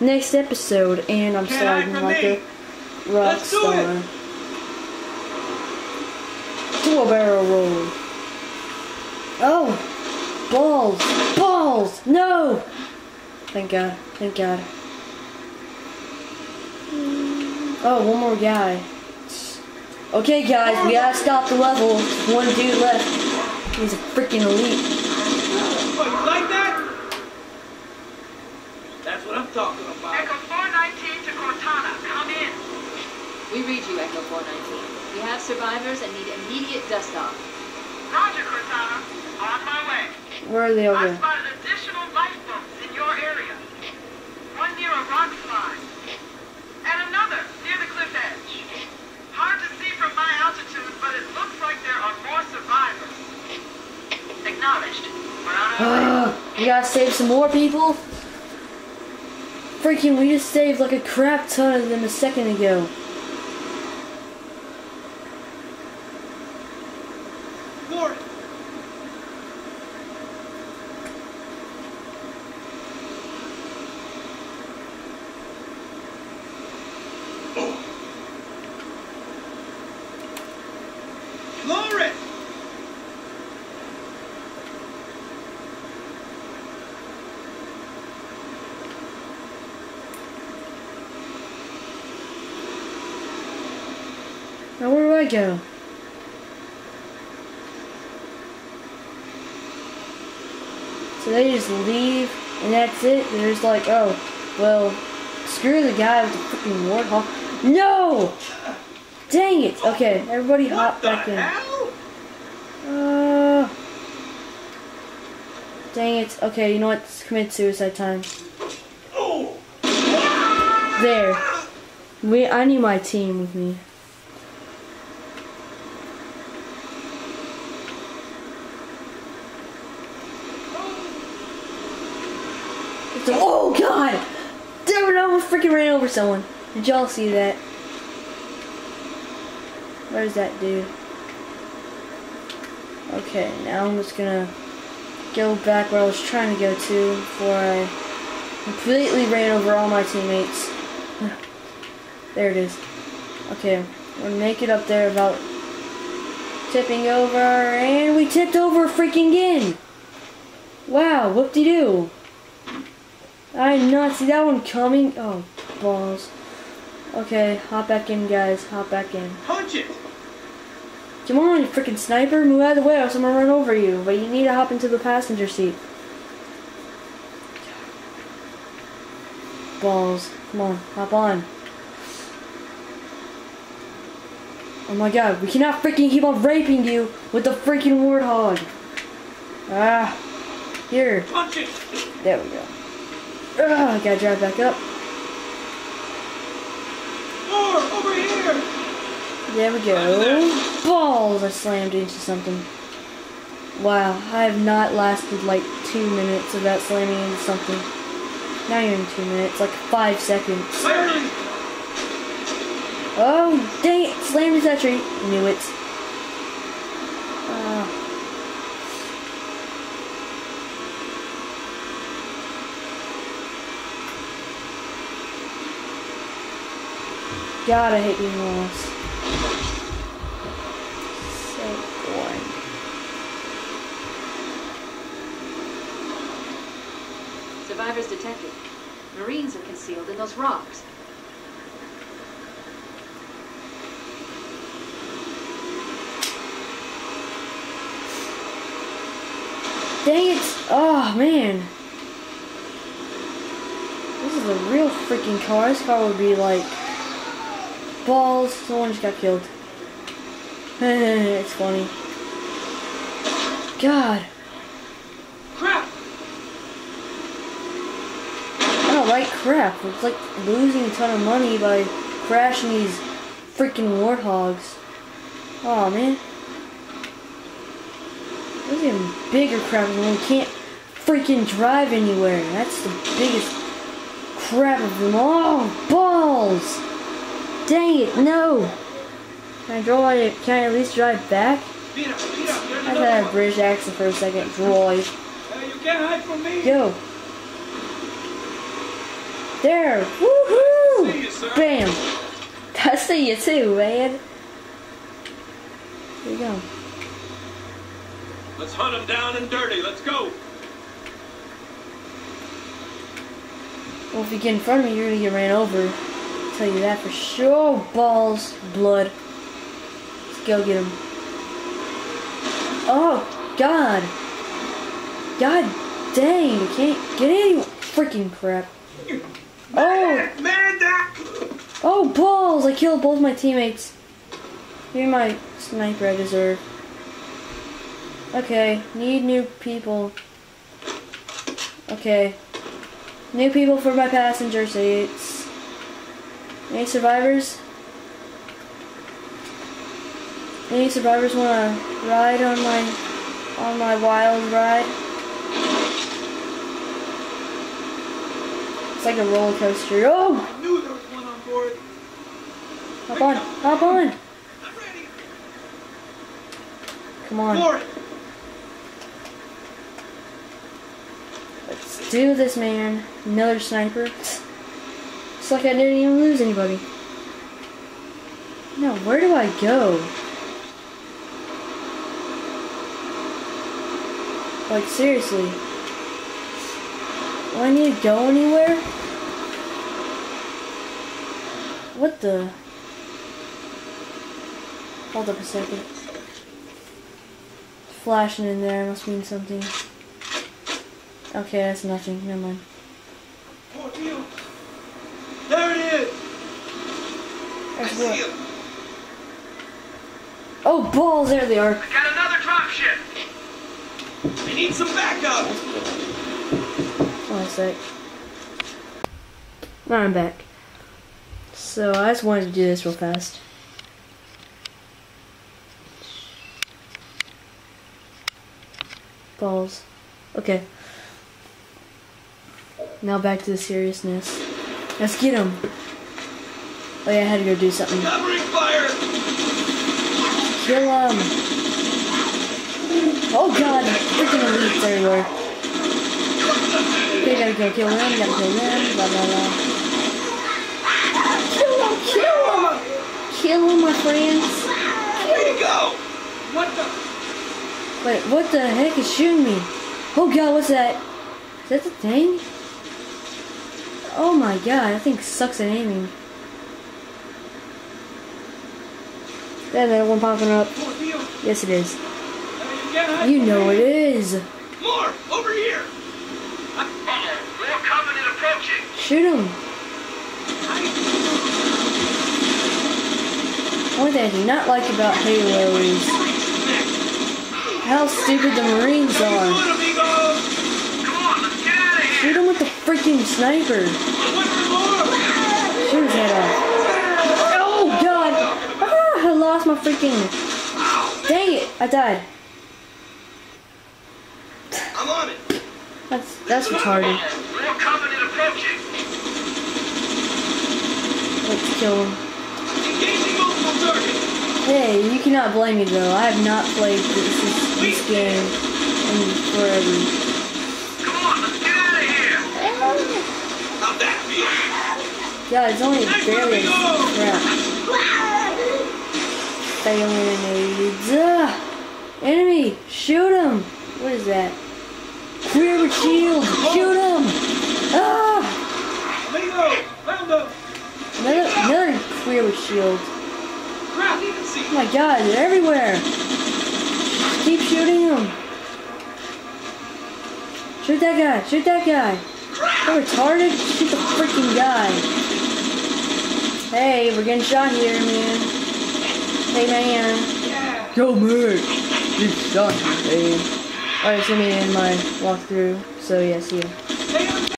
next episode, and I'm sliding like a rock star. Do a barrel roll. Oh! Balls! Balls! No! Thank God. Thank God. Oh, one more guy. Okay, guys, we gotta stop the level. One dude left. He's a freaking elite. What, you like that? That's what I'm talking about. Echo 419 to Cortana, come in. We read you, Echo 419. We have survivors and need immediate dust-off. Roger, Cortana. On my way. Where are they all I going? spotted additional lifeboats in your area. One near a rock slide. And another near the cliff edge. Hard to see from my altitude, but it looks like there are more survivors. Acknowledged. We're on our way. We gotta save some more people? Freaking, we just saved like a crap ton of them a second ago. Lord. Glory! Now where do I go? So they just leave and that's it? They're just like, oh, well, screw the guy with the freaking warthog. No! Dang it! Okay, everybody hop back in. Dang it. Okay, you know what? Let's commit suicide time. There. I need my team with me. Oh God! Damn it! I almost freaking ran over someone. Did y'all see that? Where's that dude? Okay, now I'm just gonna go back where I was trying to go to before I completely ran over all my teammates. There it is. Okay, we're gonna make it up there about tipping over, and we tipped over freaking again! Wow, whoop-de-doo! I did not see that one coming. Oh, balls. Okay, hop back in, guys. Hop back in. Punch it! Come on, you freaking sniper. Move out of the way or else I'm gonna run over you. But you need to hop into the passenger seat. Balls. Come on, hop on. Oh my God, we cannot freaking keep on raping you with the freaking warthog. Ah. Here. Punch it! There we go. I gotta drive back up. More! Over here! There we go. Balls! I slammed into something. Wow, I have not lasted like 2 minutes of that slamming into something. Not even 2 minutes, like 5 seconds. Oh, dang it! Slammed into that tree. Knew it. God, I hate being lost. So boring. Survivors detected. Marines are concealed in those rocks. Dang it! Oh man. This is a real freaking car. This car would be like balls. Someone just got killed. It's funny. God. Crap! I don't like crap. It's like losing a ton of money by crashing these freaking warthogs. Oh man. There's even bigger crap when we can't freaking drive anywhere. That's the biggest crap of them all. Balls! Dang it, no! Can I at least drive back? Beat up, beat up. There's I another had a one. British accent for a second. Drive. You can't hide from me. Go. There! See Woohoo! you, sir. Bam! I see you too, man. There you go. Let's hunt him down and dirty. Let's go. Well, if you get in front of me, you're gonna get ran over. I'll tell you that for sure. Balls, blood. Let's go get him. Oh, God. God dang, I can't get any freaking crap. Oh, oh, balls! I killed both my teammates. Give me my sniper I deserve. Okay, need new people. Okay. New people for my passenger seats. Any survivors? Any survivors want to ride on my wild ride? It's like a roller coaster. Oh! I knew there was one on board. Hop on! Hop on! I'm ready. Come on. For it. Let's do this, man. Another sniper. It's like I didn't even lose anybody. Now, where do I go? Like, seriously. Do I need to go anywhere? What the? Hold up a second. Flashing in there must mean something. Okay, that's nothing. Never mind. Fort Hill. There it is. That's I see what? him. Oh, balls! There they are. I got another drop ship. I need some backup. One sec. Now I'm back. So I just wanted to do this real fast. Balls. Okay. Now back to the seriousness. Let's get him. Oh yeah, I had to go do something. Covering fire. Kill him. Oh god, freaking elites everywhere. Okay, gotta go kill them, gotta kill them, blah blah blah. Kill him, kill him! Kill him, my friends. Way to go. What the? Wait, what the heck is shooting me? Oh god, what's that? Is that the thing? Oh my god, that thing sucks at aiming. Then that one popping up. Fort Hill. Yes, it is. There You know it is. More over here. More Covenant approaching. Shoot him. One thing I do not like about Halo is how stupid the Marines Good, are. amigos. Come on, let's get out of here. Shoot him with the freaking sniper. What for more? Shoot his head off. Oh god! Ah, I lost my freaking... Dang it! I died. I'm on it. That's retarded. More Covenant approaching. Let's kill him. Engaging multiple targets. Hey, you cannot blame me though. I have not played this game in forever. Come on, let's get out of here. How'd that feel? God, it's only Sniper, barely amigo. crap. Failing nades. Enemy! Shoot him! What is that? Rear shield! Shoot him! Ah! Amigo, found him. Another clear shield. Crap, you can see. Oh my god, they're everywhere! Keep shooting them! Shoot that guy! Shoot that guy! They're retarded? Shoot the freaking guy! Hey, we're getting shot here, man. Hey, man. Yeah. Go, man! Get shot, man. Alright, so me in my walkthrough. So, yeah, see ya.